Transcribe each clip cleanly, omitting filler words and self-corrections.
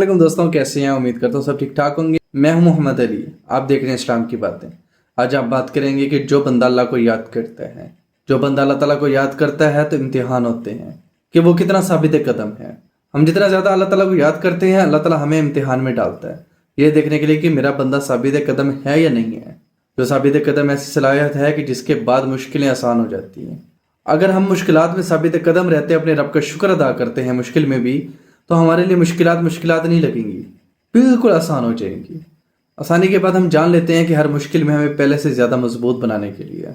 वालेकुम दोस्तों, कैसे हैं? उम्मीद करता हूँ सब ठीक ठाक होंगे। मैं हूं मोहम्मद अली, आप देख रहे हैं इस्लाम की बातें। आज आप बात करेंगे कि जो बंदा अल्लाह को याद करता है, जो बंदा अल्लाह ताला को याद करता है तो इम्तिहान होते हैं कि वो कितना साबित कदम है। हम जितना ज़्यादा अल्लाह ताला को याद करते हैं, अल्लाह ताला हमें इम्तिहान में डालता है, ये देखने के लिए कि मेरा बंदा साबित कदम है या नहीं है। जो साबित कदम ऐसी सलाहियत है कि जिसके बाद मुश्किलें आसान हो जाती हैं। अगर हम मुश्किलात में साबित कदम रहते अपने रब का शुक्र अदा करते हैं मुश्किल में भी, तो हमारे लिए मुश्किलात नहीं लगेंगी, बिल्कुल आसान हो जाएंगी। आसानी के बाद हम जान लेते हैं कि हर मुश्किल में हमें पहले से ज़्यादा मजबूत बनाने के लिए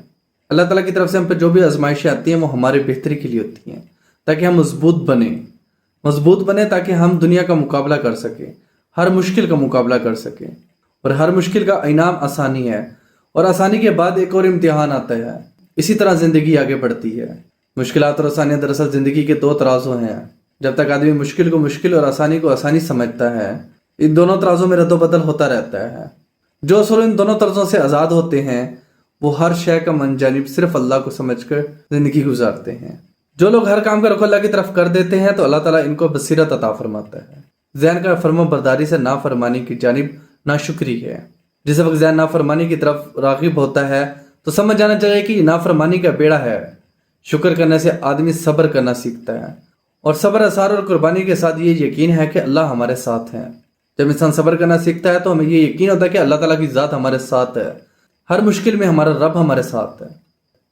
अल्लाह ताला की तरफ से हम पर जो भी आजमाइशें आती हैं वो हमारे बेहतरी के लिए होती हैं, ताकि हम मजबूत बने ताकि हम दुनिया का मुकाबला कर सकें, हर मुश्किल का मुकाबला कर सकें। और हर मुश्किल का इनाम आसानी है, और आसानी के बाद एक और इम्तिहान आता है। इसी तरह ज़िंदगी आगे बढ़ती है। मुश्किलात और आसानियाँ दरअसल ज़िंदगी के दो तराजू हैं। जब तक आदमी मुश्किल को मुश्किल और आसानी को आसानी समझता है, इन दोनों तराजों में रद्दोबदल होता रहता है। जो असल इन दोनों तर्जों से आज़ाद होते हैं वो हर शय का मनजानिब सिर्फ अल्लाह को समझकर ज़िंदगी गुजारते हैं। जो लोग हर काम का रुख अल्लाह की तरफ कर देते हैं तो अल्लाह ताला इनको बसीरत अता फरमाता है। ज़हन का फर्माबरदारी से नाफरमानी की जानिब नाशुक्री है। जिस वक्त ज़हन नाफरमानी की तरफ राग़िब होता है तो समझ जाना चाहिए कि नाफरमानी का बेड़ा है। शुक्र करने से आदमी सब्र करना सीखता है, और सब्र असार और कुर्बानी के साथ ये यकीन है कि अल्लाह हमारे साथ है। जब इंसान सब्र करना सीखता है तो हमें ये यकीन होता है कि अल्लाह ताला की ज़ात हमारे साथ है। हर मुश्किल में हमारा रब हमारे साथ है।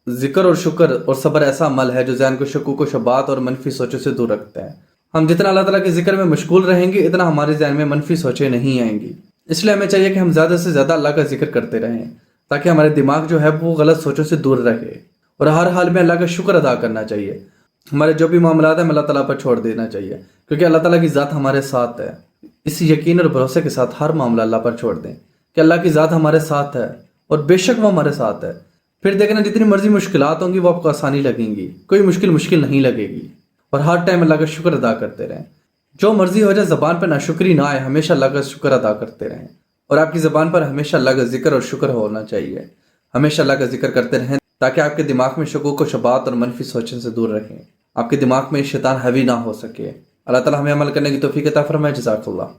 जिक्र और शुक्र और सब्र ऐसा अमल है जो ज़हन को शकूक व शुबात और मनफी सोचों से दूर रखता है। हम जितना अल्लाह ताला के जिक्र में मशगूल रहेंगे, इतना हमारे ज़हन में मनफी सोचें नहीं आएंगी। इसलिए हमें चाहिए कि हम ज़्यादा से ज़्यादा अल्लाह का जिक्र करते रहें, ताकि हमारे दिमाग जो है वो गलत सोचों से दूर रहे। और हर हाल में अल्लाह का शुक्र अदा करना चाहिए। हमारे जो भी मामलात हैं अल्लाह ताला पर छोड़ देना चाहिए, क्योंकि अल्लाह ताला की ज़ात हमारे साथ है। इस यकीन और भरोसे के साथ हर मामला अल्लाह पर छोड़ दें कि अल्लाह की ज़ात हमारे साथ है, और बेशक वो हमारे साथ है। फिर देखना जितनी मर्जी मुश्किलात होंगी वो आपको आसानी लगेंगी, कोई मुश्किल नहीं लगेगी। और हर टाइम अल्लाह का शुक्र अदा करते रहें। जो मर्जी हो जाए, ज़बान पर नाशुक्री ना आए, हमेशा अल्लाह का शुक्र अदा करते रहें। और आपकी ज़बान पर हमेशा अल्लाह का जिक्र और शुक्र होना चाहिए। हमेशा अल्लाह का जिक्र करते रहें ताकि आपके दिमाग में शकूक व शुबात और मनफी सोचने से दूर रहें, आपके दिमाग में शैतान हावी ना हो सके। अल्लाह ताला हमें अमल करने की तौफीक अता फरमाए। जज़ाकल्लाह।